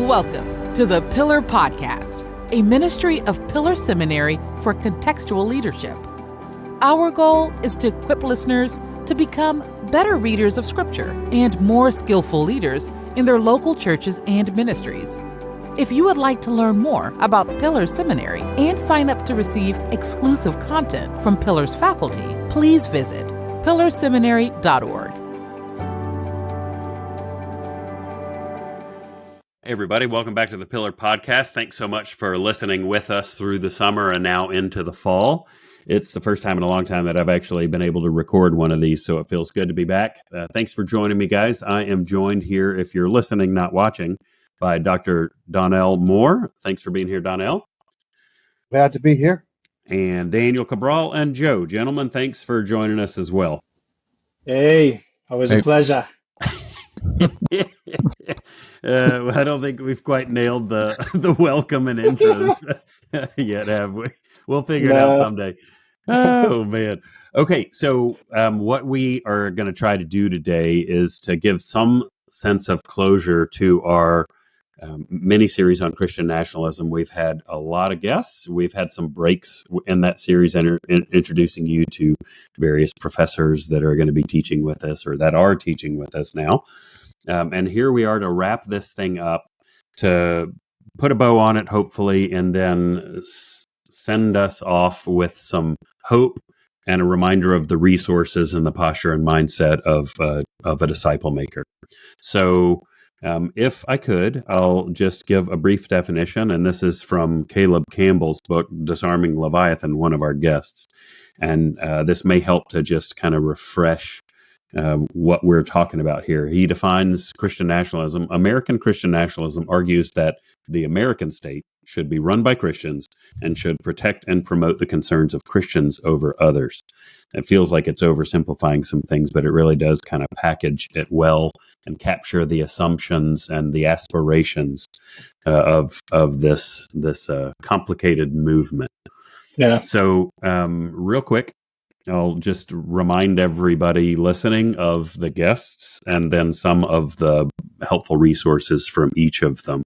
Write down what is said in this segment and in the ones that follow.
Welcome to the Pillar Podcast, a ministry of Pillar Seminary for contextual leadership. Our goal is to equip listeners to become better readers of Scripture and more skillful leaders in their local churches and ministries. If you would like to learn more about Pillar Seminary and sign up to receive exclusive content from Pillar's faculty, please visit pillarseminary.org. Hey everybody, welcome back to the Pillar Podcast. Thanks so much for listening with us through the summer and now into the fall. It's the first time in a long time that I've actually been able to record one of these, so it feels good to be back. Thanks for joining me, guys. I am joined here, if you're listening, not watching, by Dr. Donnell Moore. Thanks for being here, Donnell. Glad to be here. And Daniel Cabral and Joe. Gentlemen, thanks for joining us as well. Hey, always a pleasure. I don't think we've quite nailed the welcome and intros yet, have we? We'll figure it out someday. Oh, man. Okay, so what we are going to try to do today is to give some sense of closure to our mini-series on Christian nationalism. We've had a lot of guests. We've had some breaks in that series introducing you to various professors that are going to be teaching with us or that are teaching with us now. And here we are to wrap this thing up, to put a bow on it, hopefully, and then send us off with some hope and a reminder of the resources and the posture and mindset of a disciple maker. So if I could, I'll just give a brief definition, and this is from Caleb Campbell's book, Disarming Leviathan, one of our guests. And this may help to just kind of refresh what we're talking about here. He defines Christian nationalism. American Christian nationalism argues that the American state should be run by Christians and should protect and promote the concerns of Christians over others. It feels like it's oversimplifying some things, but it really does kind of package it well and capture the assumptions and the aspirations of this complicated movement. Yeah. So real quick, I'll just remind everybody listening of the guests and then some of the helpful resources from each of them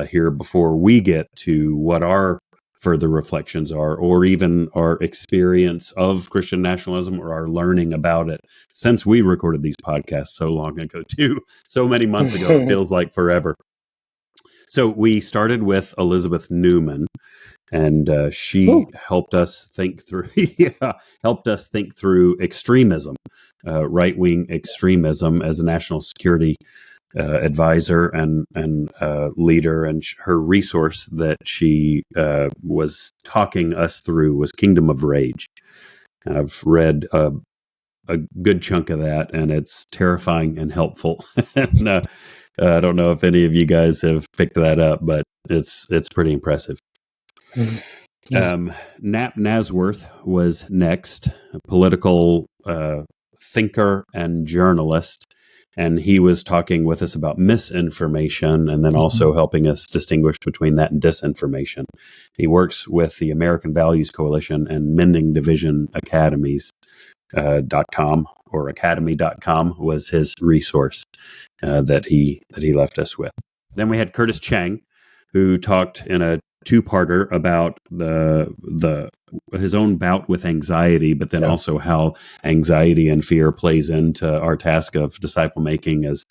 here before we get to what our further reflections are, or even our experience of Christian nationalism or our learning about it since we recorded these podcasts so long ago too. So many months ago, it feels like forever. So we started with Elizabeth Newman, and she helped us think through extremism, right-wing extremism, as a national security advisor and leader. And her resource that she was talking us through was Kingdom of Rage. I've read a good chunk of that, and it's terrifying and helpful. And, I don't know if any of you guys have picked that up, but it's pretty impressive. Nap Nasworth was next, a political thinker and journalist, and he was talking with us about misinformation and then also helping us distinguish between that and disinformation. He works with the American Values Coalition and Mending Division Academies. .com or academy.com was his resource that he left us with. Then we had Curtis Chang, who talked in a two-parter about his own bout with anxiety, but then also how anxiety and fear plays into our task of disciple making as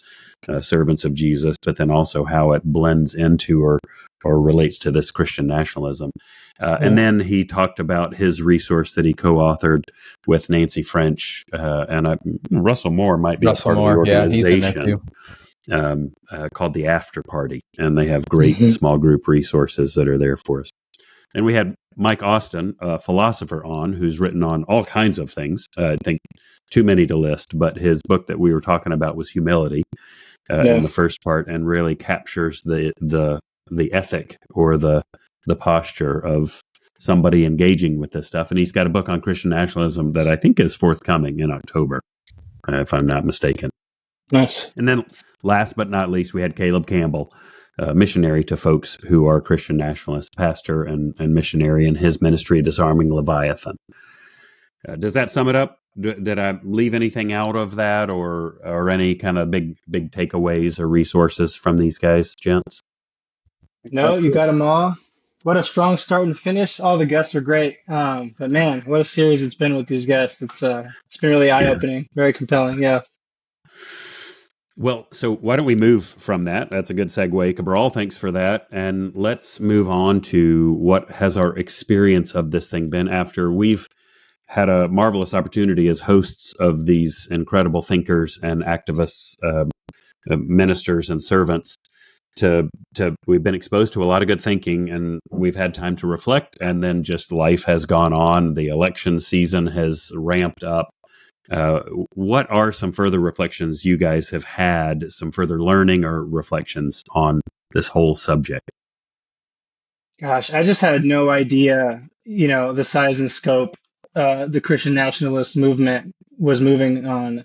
servants of Jesus, but then also how it blends into or relates to this Christian nationalism. And then he talked about his resource that he co-authored with Nancy French, and Russell Moore might be part of the organization, called The After Party. And they have great small group resources that are there for us. And we had Mike Austin, a philosopher, on, who's written on all kinds of things. I think too many to list, but his book that we were talking about was Humility in the first part, and really captures the ethic or the posture of somebody engaging with this stuff. And he's got a book on Christian nationalism that I think is forthcoming in October, if I'm not mistaken. Nice. And then last but not least, we had Caleb Campbell, missionary to folks who are Christian nationalists, pastor and missionary in his ministry, Disarming Leviathan. Does that sum it up? Did I leave anything out of that, or any kind of big takeaways or resources from these guys, gents? No, That's you it. got them all. What a strong start and finish. All the guests are great. But man, what a series it's been with these guests. It's been really eye Yeah. opening, very compelling. Yeah. Well, so why don't we move from that? That's a good segue, Cabral. Thanks for that. And let's move on to what has our experience of this thing been after we've had a marvelous opportunity as hosts of these incredible thinkers and activists, ministers and servants to we've been exposed to a lot of good thinking, and we've had time to reflect, and then just life has gone on. The election season has ramped up. What are some further reflections you guys have had, some further learning or reflections on this whole subject? Gosh, I just had no idea, the size and scope the Christian nationalist movement was moving on.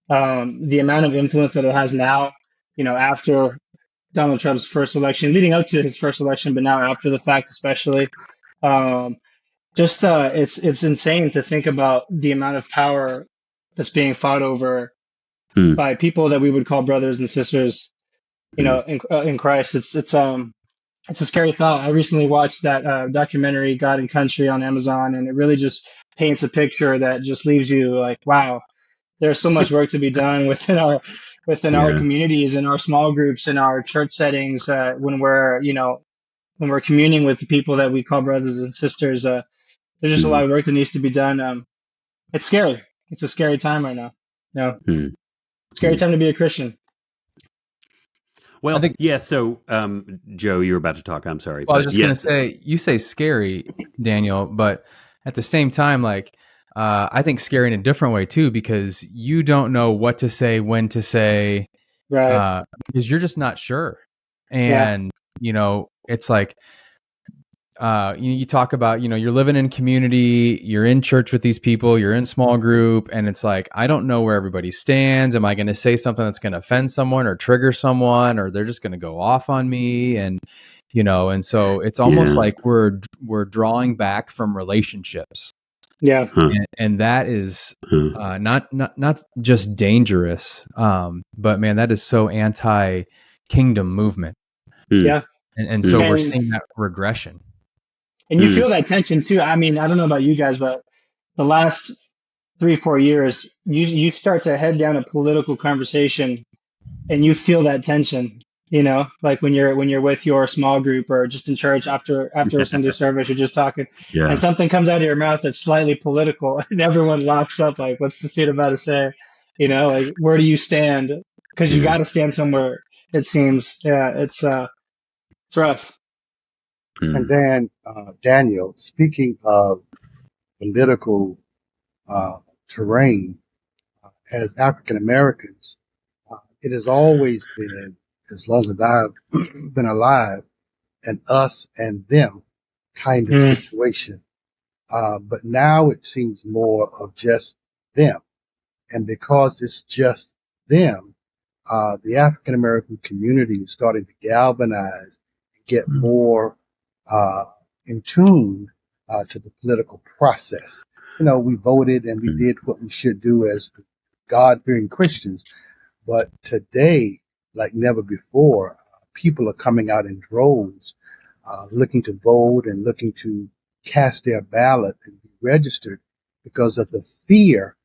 The amount of influence that it has now, after Donald Trump's first election, leading up to his first election, but now after the fact, especially. Um, just it's insane to think about the amount of power that's being fought over Hmm. by people that we would call brothers and sisters, Hmm. in Christ. It's a scary thought. I recently watched that documentary God and Country on Amazon, and it really just paints a picture that just leaves you like, wow, there's so much work to be done within our Yeah. communities and our small groups and our church settings when we're communing with the people that we call brothers and sisters. There's just a Hmm. lot of work that needs to be done. It's scary. It's a scary time right now. No, Hmm. scary Hmm. time to be a Christian. I Well, think, yeah. So, Joe, you were about to talk. I'm sorry, well, I was but just yeah. gonna say, you say scary, Daniel, but at the same time, like, I think scary in a different way too, because you don't know what to say, when to say, Right. because you're just not sure. Yeah. And, it's like, you talk about, you're living in community, you're in church with these people, you're in small group, and it's like, I don't know where everybody stands. Am I going to say something that's going to offend someone or trigger someone, or they're just going to go off on me? And so it's almost Yeah. like we're drawing back from relationships, Yeah. Huh. and that is Huh. not just dangerous, but man, that is so anti kingdom movement, Hmm. Yeah. and so Hmm. we're And seeing that regression. you Hmm. feel that tension too. I mean, I don't know about you guys, but the last 3, 4 years, you start to head down a political conversation and you feel that tension, like when you're with your small group or just in church after a Sunday service, you're just talking and Yeah. something comes out of your mouth that's slightly political and everyone locks up like, what's the student about to say? Like, where do you stand? Because you Yeah. got to stand somewhere, it seems. Yeah, it's rough. And Hmm. then, Daniel, speaking of political uh, terrain, as African Americans, it has always been, as long as I've been alive, an us and them kind of Mm, situation. But now it seems more of just them. And because it's just them, the African American community is starting to galvanize, get more uh, in tune to the political process. We voted and we Hmm. did what we should do as God-fearing Christians. But today, like never before, people are coming out in droves, looking to vote and looking to cast their ballot and be registered because of the fear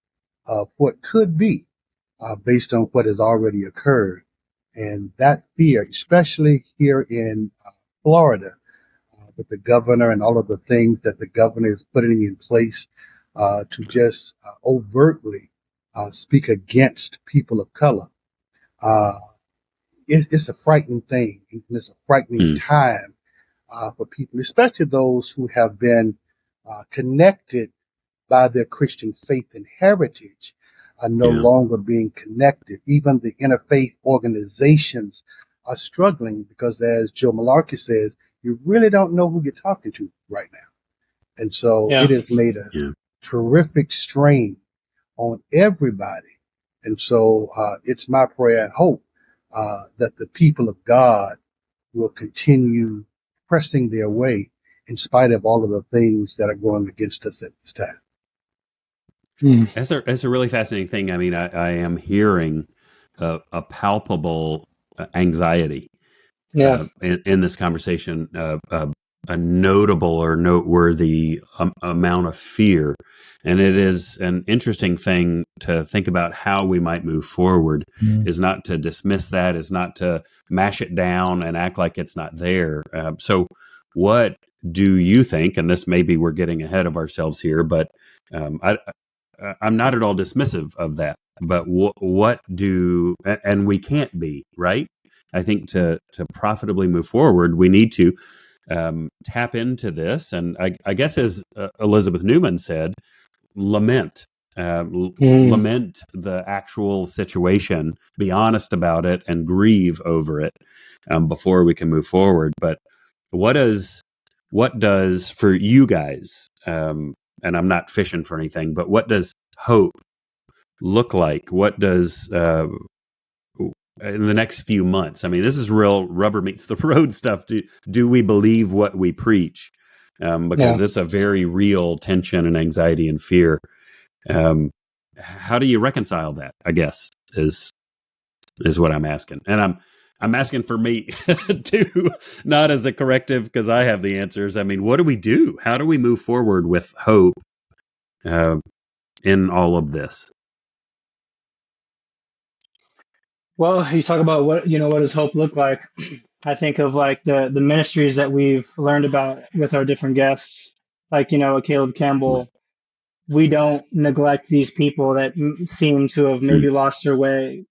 of what could be based on what has already occurred. And that fear, especially here in Florida, with the governor and all of the things that the governor is putting in place to just overtly speak against people of color. Uh, it's a frightening thing. It's a frightening Hmm. time for people, especially those who have been connected by their Christian faith and heritage, are no Yeah. longer being connected. Even the interfaith organizations are struggling because, as Joe Malarkey says, you really don't know who you're talking to right now. And so it yeah. has made a Yeah. terrific strain on everybody. And so it's my prayer and hope that the people of God will continue pressing their way in spite of all of the things that are going against us at this time. Mm, That's a really fascinating thing. I mean, I am hearing a palpable anxiety Yeah. in this conversation, a notable or noteworthy amount of fear. And it is an interesting thing to think about how we might move forward, is not to dismiss that, is not to mash it down and act like it's not there. So what do you think, and this maybe we're getting ahead of ourselves here, but I'm not at all dismissive of that, but what do, and we can't be, right? I think to profitably move forward, we need to tap into this. And I guess as Elizabeth Newman said, lament. Lament the actual situation, be honest about it, and grieve over it before we can move forward. But what does for you guys, and I'm not fishing for anything, but what does hope look like? What does in the next few months? I mean, this is real rubber meets the road stuff. Do we believe what we preach? Because it's a very real tension and anxiety and fear. How do you reconcile that, I guess, is what I'm asking. And I'm asking for me too, not as a corrective because I have the answers. I mean, what do we do? How do we move forward with hope in all of this? Well, you talk about what does hope look like? I think of like the ministries that we've learned about with our different guests, like Caleb Campbell. We don't neglect these people that seem to have maybe lost their way.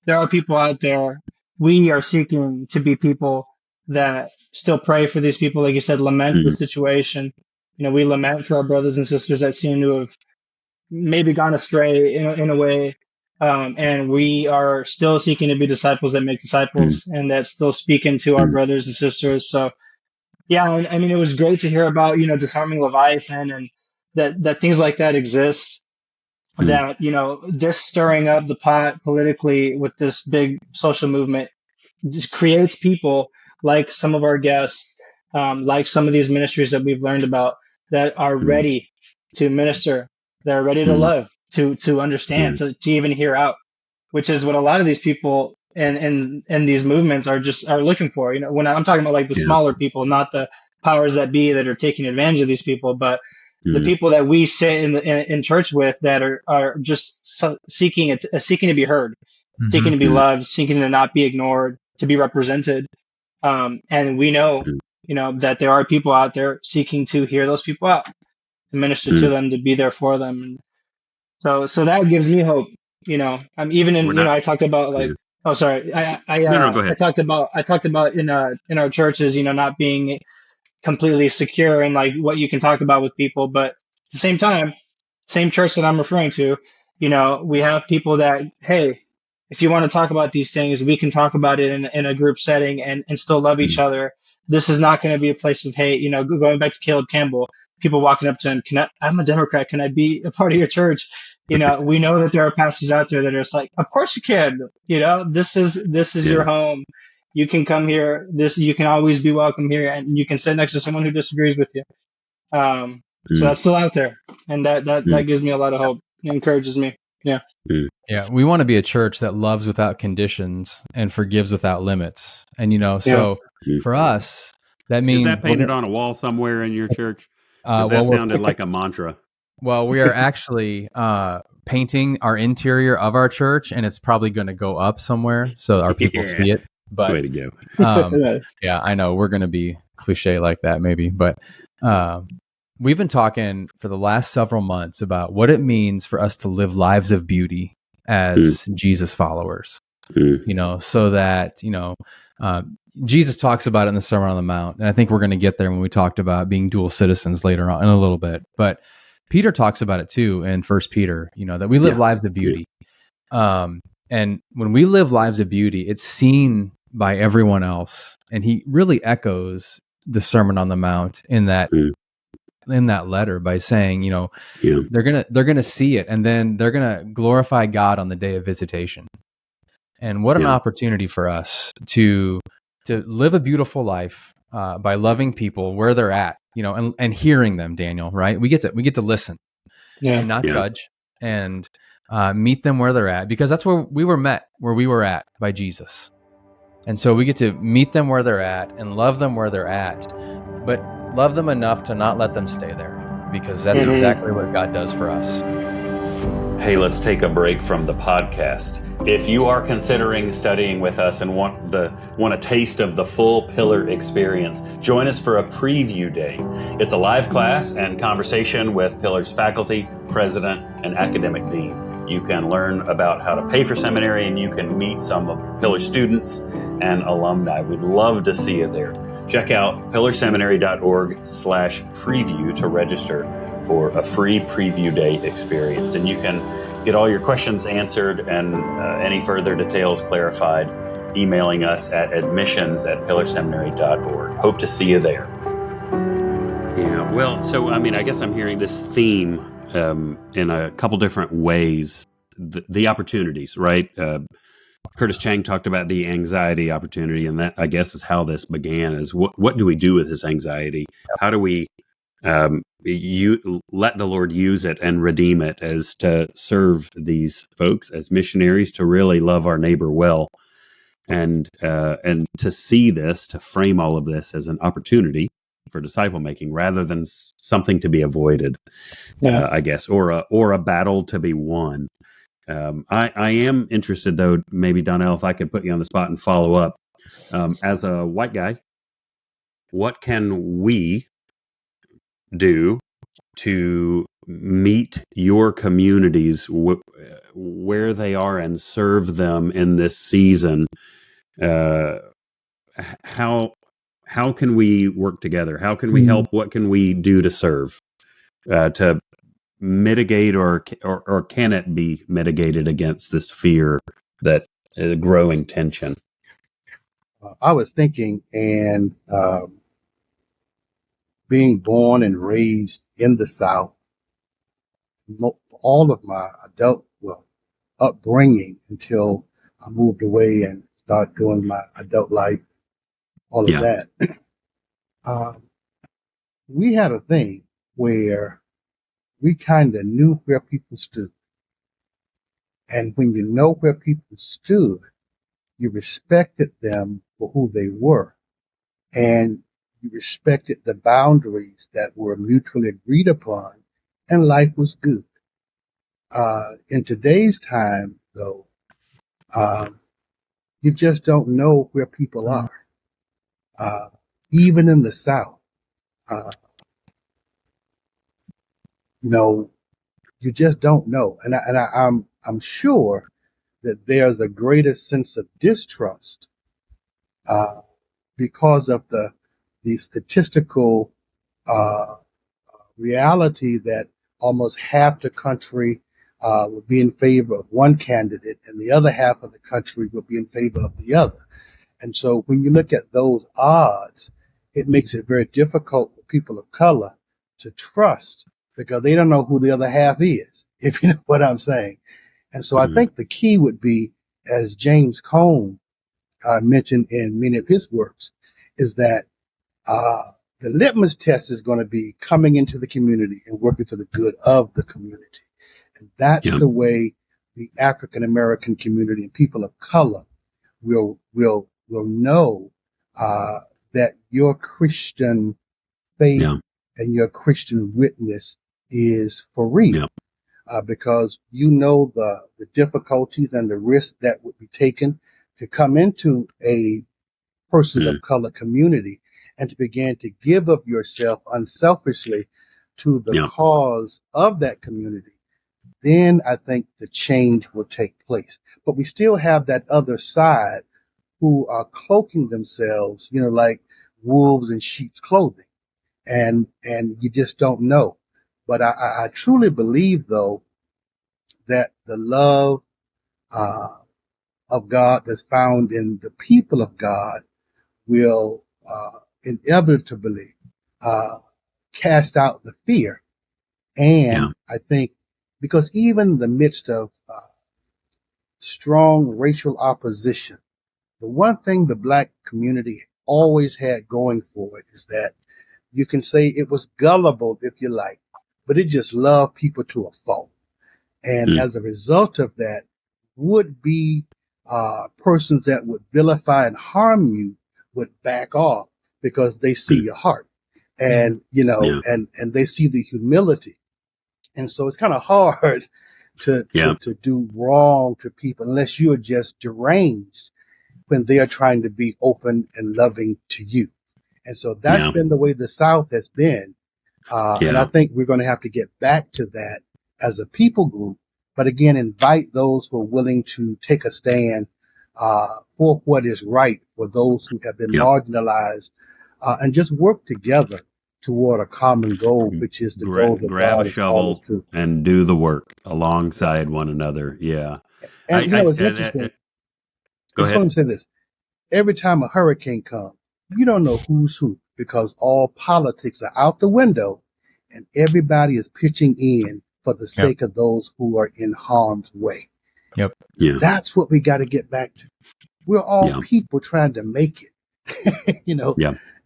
There are people out there. We are seeking to be people that still pray for these people, like you said, lament the situation. We lament for our brothers and sisters that seem to have maybe gone astray in a way. And we are still seeking to be disciples that make disciples and that still speak into our brothers and sisters. So, yeah, I mean, it was great to hear about, disarming Leviathan and that things like that exist. That, this stirring up the pot politically with this big social movement just creates people like some of our guests, like some of these ministries that we've learned about that are ready to minister, that are ready to love, to understand, to even hear out, which is what a lot of these people and these movements are looking for. When I'm talking about like the smaller people, not the powers that be that are taking advantage of these people, but the people that we sit in church with that are just seeking to be heard, seeking to be loved, seeking to not be ignored, to be represented. And we know, that there are people out there seeking to hear those people out, to minister to them, to be there for them. And so that gives me hope. I'm even in, I talked about like, oh, sorry. Go ahead. I talked about in our churches, not being completely secure in like what you can talk about with people. But at the same time, same church that I'm referring to, we have people that, hey, if you want to talk about these things, we can talk about it in a group setting and still love each other. This is not going to be a place of hate. Going back to Caleb Campbell, people walking up to him, I'm a Democrat. Can I be a part of your church? We know that there are pastors out there that are just like, of course you can. This is your home. You can come here. You can always be welcome here, and you can sit next to someone who disagrees with you. So that's still out there, and that gives me a lot of hope. It encourages me. Yeah. Yeah, we want to be a church that loves without conditions and forgives without limits. And so for us, that means is that painted on a wall somewhere in your church? That sounded like a mantra. Well, we are actually painting our interior of our church, and it's probably going to go up somewhere so our people see it. But way to go. Yeah, I know we're going to be cliche like that maybe, but we've been talking for the last several months about what it means for us to live lives of beauty as Jesus followers. So that Jesus talks about it in the Sermon on the Mount, and I think we're going to get there when we talked about being dual citizens later on in a little bit. But Peter talks about it too in 1 Peter. That we live lives of beauty. And when we live lives of beauty, it's seen by everyone else. And he really echoes the Sermon on the Mount in that letter by saying, they're gonna see it, and then they're gonna glorify God on the day of visitation. And what an opportunity for us to live a beautiful life by loving people where they're at, and hearing them, Daniel. Right? We get to listen, and not judge, and meet them where they're at, because that's where we were met, where we were at by Jesus. And so we get to meet them where they're at and love them where they're at, but love them enough to not let them stay there, because that's exactly what God does for us. Hey, let's take a break from the podcast. If you are considering studying with us and want a taste of the full Pillar experience, join us for a preview day. It's a live class and conversation with Pillar's faculty, president, and academic dean. You can learn about how to pay for seminary, and you can meet some of Pillar students and alumni. We'd love to see you there. Check out pillarseminary.org/preview to register for a free preview day experience. And you can get all your questions answered and any further details clarified emailing us at admissions@pillarseminary.org. Hope to see you there. Yeah, well, so, I guess I'm hearing this theme in a couple different ways. The opportunities, right? Curtis Chang talked about the anxiety opportunity, and that, I guess, is how this began, is what do we do with this anxiety? How do we let the Lord use it and redeem it as to serve these folks as missionaries, to really love our neighbor well, and to see this, to frame all of this as an opportunity for disciple making rather than something to be avoided, I guess, or a battle to be won. I am interested, though, maybe Donnell, if I could put you on the spot and follow up, as a white guy, what can we do to meet your communities where they are and serve them in this season? How can we work together? How can we help? What can we do to serve, to mitigate, or can it be mitigated against this fear, that growing tension? I was thinking, and being born and raised in the South, all of my upbringing until I moved away and started doing my adult life, all of that. We had a thing where we kind of knew where people stood. And when you know where people stood, you respected them for who they were. And you respected the boundaries that were mutually agreed upon, and life was good. In today's time, though, you just don't know where people are. Even in the South, you just don't know. And I'm sure that there's a greater sense of distrust because of the statistical reality that almost half the country would be in favor of one candidate and the other half of the country would be in favor of the other. And so when you look at those odds, it makes it very difficult for people of color to trust, because they don't know who the other half is, if you know what I'm saying. And so I think the key would be, as James Cone mentioned in many of his works, is that the litmus test is going to be coming into the community and working for the good of the community. And that's the way the African American community and people of color will know that your Christian faith and your Christian witness is for real. Because you know the difficulties and the risks that would be taken to come into a person of color community and to begin to give of yourself unselfishly to the cause of that community. Then I think the change will take place. But we still have that other side who are cloaking themselves, like wolves in sheep's clothing. And you just don't know. But I truly believe, though, that the love of God that's found in the people of God will inevitably cast out the fear. And I think, because even in the midst of strong racial opposition, the one thing the Black community always had going for it is that you can say it was gullible, if you like, but it just loved people to a fault. And as a result of that, would be persons that would vilify and harm you would back off because they see your heart, and and they see the humility. And so it's kind of hard to do wrong to people unless you are just deranged when they are trying to be open and loving to you. And so that's been the way the South has been. And I think we're going to have to get back to that as a people group. But again, invite those who are willing to take a stand for what is right for those who have been marginalized, and just work together toward a common goal, which is the goal that grab God a shovel and do the work alongside one another. Yeah. And it's interesting. Go ahead. Let me say this. Every time a hurricane comes, you don't know who's who because all politics are out the window and everybody is pitching in for the sake of those who are in harm's way. Yep. Yeah. That's what we got to get back to. We're all people trying to make it,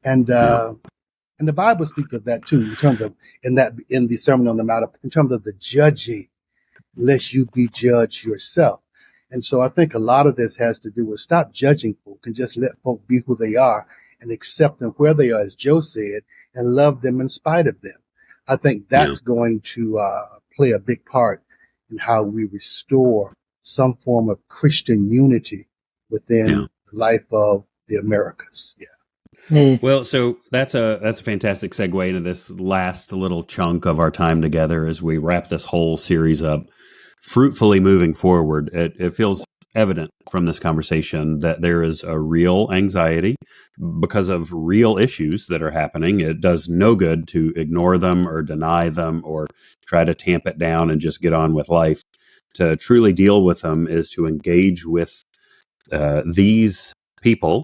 And the Bible speaks of that too, in terms of in the Sermon on the Mount, in terms of the judging, lest you be judged yourself. And so I think a lot of this has to do with stop judging folk and just let folk be who they are and accept them where they are, as Joe said, and love them in spite of them. I think that's going to play a big part in how we restore some form of Christian unity within the life of the Americas. Yeah. Well, so that's a fantastic segue into this last little chunk of our time together as we wrap this whole series up. Fruitfully moving forward, it feels evident from this conversation that there is a real anxiety because of real issues that are happening. It does no good to ignore them or deny them or try to tamp it down and just get on with life. To truly deal with them is to engage with these people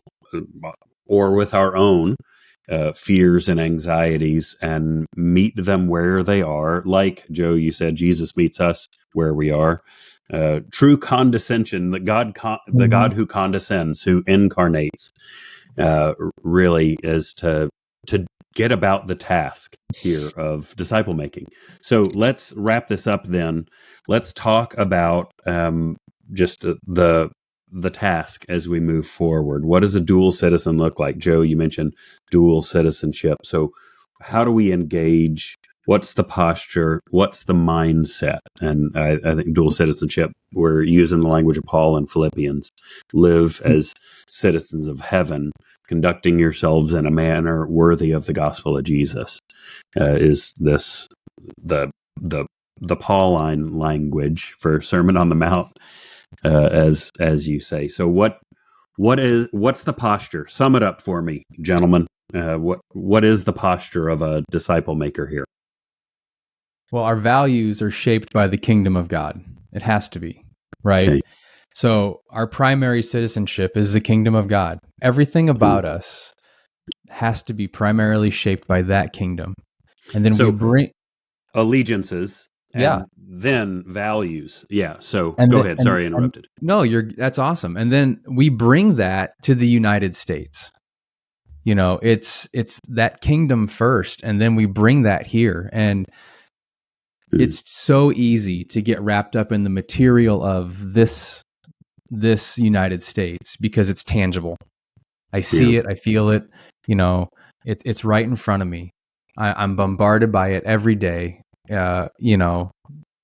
or with our own fears and anxieties and meet them where they are. Like Joe, you said, Jesus meets us where we are. True condescension, the God who condescends, who incarnates, really is to get about the task here of disciple making. So let's wrap this up then. Let's talk about just the task as we move forward. What does a dual citizen look like? Joe, you mentioned dual citizenship. So how do we engage? What's the posture? What's the mindset? And I think dual citizenship, we're using the language of Paul in Philippians, live as citizens of heaven, conducting yourselves in a manner worthy of the gospel of Jesus, is this the Pauline language for Sermon on the Mount, as you say. So what's the posture? Sum it up for me, gentlemen. What is the posture of a disciple maker here? Well, our values are shaped by the kingdom of God. It has to be, right? Okay. So our primary citizenship is the kingdom of God. Everything about us has to be primarily shaped by that kingdom. And then we bring allegiances and then values. Yeah. So go ahead. Sorry, I interrupted. No, that's awesome. And then we bring that to the United States. You know, it's that kingdom first, and then we bring that here. And it's so easy to get wrapped up in the material of this United States because it's tangible. I see it, I feel it, you know, it's right in front of me. I'm bombarded by it every day, you know,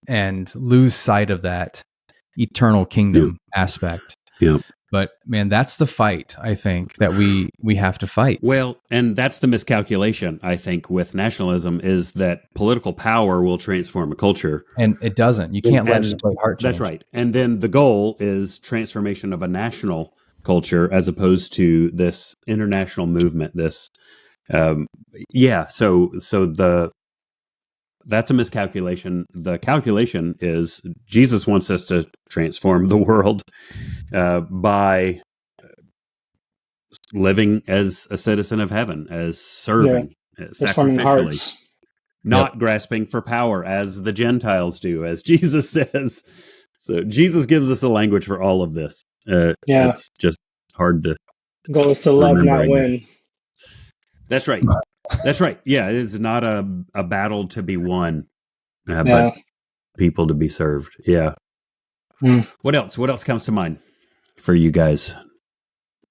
and lose sight of that eternal kingdom aspect. Yeah. But man, that's the fight, I think, that we have to fight. Well, and that's the miscalculation, I think, with nationalism, is that political power will transform a culture. And it doesn't. You can't legislate heart change. That's right. And then the goal is transformation of a national culture as opposed to this international movement, this that's a miscalculation. The calculation is Jesus wants us to transform the world by living as a citizen of heaven, as serving sacrificially, not grasping for power as the Gentiles do, as Jesus says. So Jesus gives us the language for all of this. It's just hard to. Goal is to love, not win. That's right. That's right. Yeah, it is not a battle to be won, but people to be served. Yeah. What else? What else comes to mind? for you guys?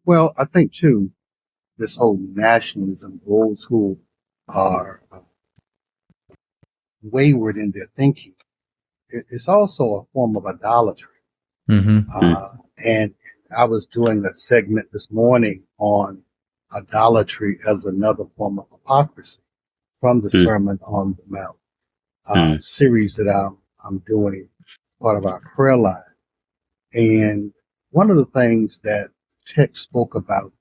Well, I think too, this whole nationalism, those who are wayward in their thinking, it's also a form of idolatry. And I was doing a segment this morning on idolatry as another form of hypocrisy from the Sermon on the Mount series that I'm doing, part of our prayer line. And one of the things that the text spoke about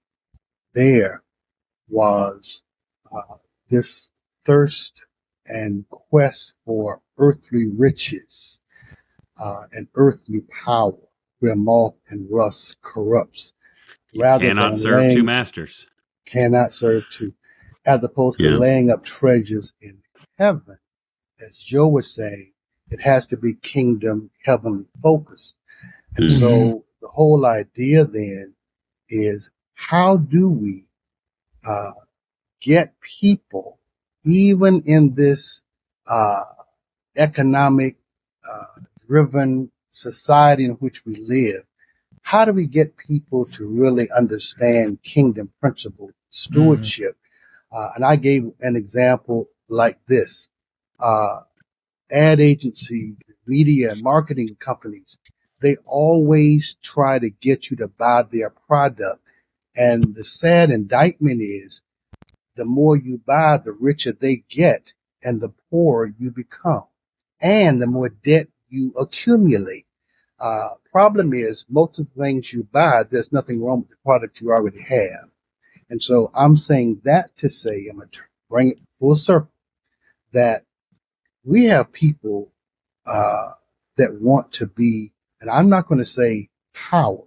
there was this thirst and quest for earthly riches and earthly power, where moth and rust corrupts, rather Cannot than serve two masters. Cannot serve two, as opposed to laying up treasures in heaven. As Joe was saying, it has to be kingdom, heavenly focused. And so the whole idea then is, how do we get people, even in this economic driven society in which we live, how do we get people to really understand kingdom principle, stewardship? And I gave an example like this. Ad agencies, media, and marketing companies, they always try to get you to buy their product. And the sad indictment is, the more you buy, the richer they get, and the poorer you become, and the more debt you accumulate. Problem is, most of the things you buy, there's nothing wrong with the product you already have. And so I'm saying that to say, I'm going to bring it full circle, that we have people that want to be, and I'm not going to say power.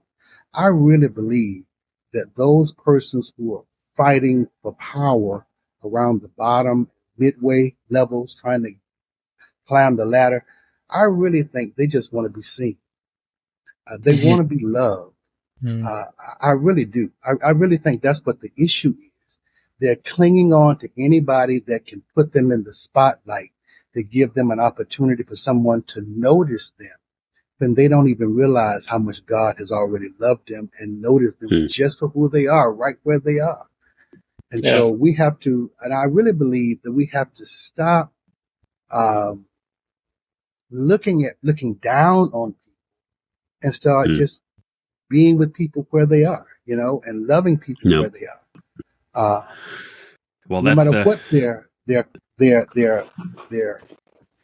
I really believe that those persons who are fighting for power around the bottom, midway levels, trying to climb the ladder, I really think they just want to be seen. They want to be loved. I really do. I really think that's what the issue is. They're clinging on to anybody that can put them in the spotlight, to give them an opportunity for someone to notice them, when they don't even realize how much God has already loved them and noticed them just for who they are, right where they are. And so we have to, and I really believe that we have to stop looking down on people and start just being with people where they are, and loving people where they are. Well, no matter what their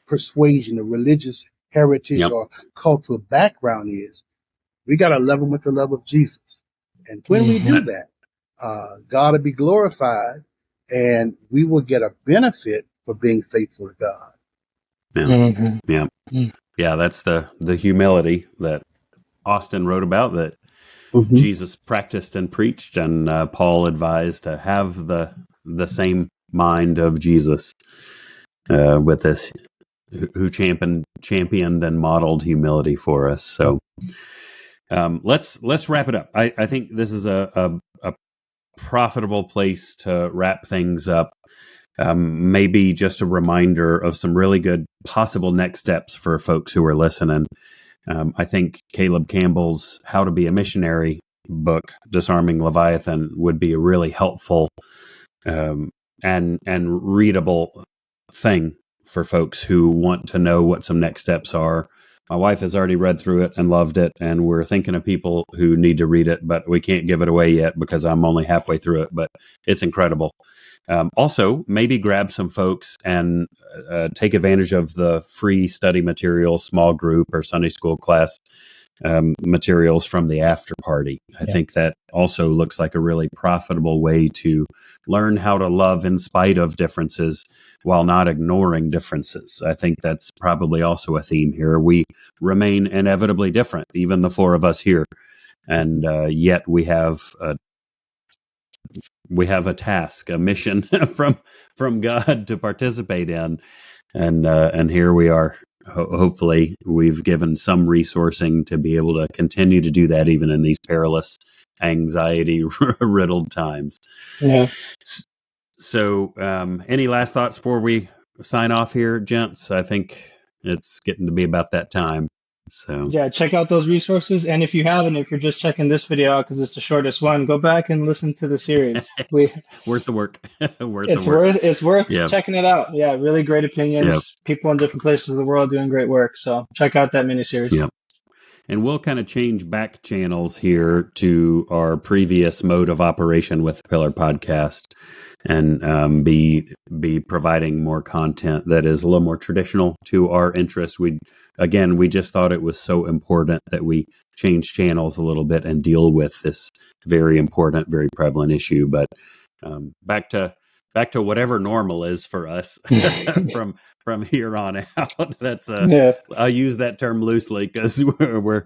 persuasion or religious heritage or cultural background is, we got to love them with the love of Jesus. And when we do that, God will be glorified, and we will get a benefit for being faithful to God. Yeah, that's the humility that Austin wrote about, that Jesus practiced and preached, and Paul advised to have the same mind of Jesus with this, who championed and modeled humility for us. So let's wrap it up. I think this is a profitable place to wrap things up. Maybe just a reminder of some really good possible next steps for folks who are listening. I think Caleb Campbell's How to Be a Missionary book, Disarming Leviathan, would be a really helpful and readable thing for folks who want to know what some next steps are. My wife has already read through it and loved it, and we're thinking of people who need to read it, but we can't give it away yet because I'm only halfway through it, but it's incredible. Also, maybe grab some folks and take advantage of the free study materials, small group or Sunday school class materials from the after party. I think that also looks like a really profitable way to learn how to love in spite of differences while not ignoring differences. I think that's probably also a theme here. We remain inevitably different, even the four of us here, and yet we have a task, a mission from God to participate in, and here we are. Hopefully, we've given some resourcing to be able to continue to do that, even in these perilous, anxiety-riddled times. Yeah. So, any last thoughts before we sign off here, gents? I think it's getting to be about that time. So Yeah, check out those resources. And if you haven't, if you're just checking this video out because it's the shortest one, go back and listen to the series. worth the work. Worth It's the work. worth Yeah. checking it out. Yeah, really great opinions. Yeah. People in different places of the world doing great work. So check out that miniseries. Yeah. And we'll kind of change back channels here to our previous mode of operation with the Pillar Podcast, and be providing more content that is a little more traditional to our interests. We just thought it was so important that we change channels a little bit and deal with this very important, very prevalent issue. But back to whatever normal is for us from here on out. That's I use that term loosely because we're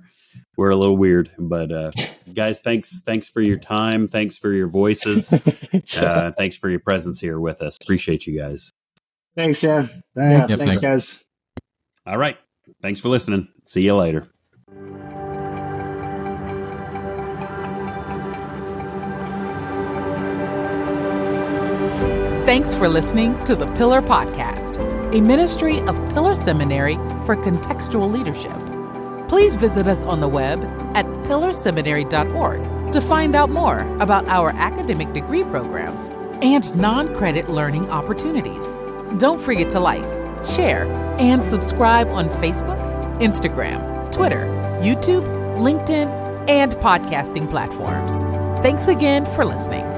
a little weird. But guys, thanks for your time. Thanks for your voices. Thanks for your presence here with us. Appreciate you guys. Thanks, Sam. Thanks, guys. All right. Thanks for listening. See you later. Thanks for listening to the Pillar Podcast, a ministry of Pillar Seminary for contextual leadership. Please visit us on the web at pillarseminary.org to find out more about our academic degree programs and non-credit learning opportunities. Don't forget to like, share, and subscribe on Facebook, Instagram, Twitter, YouTube, LinkedIn, and podcasting platforms. Thanks again for listening.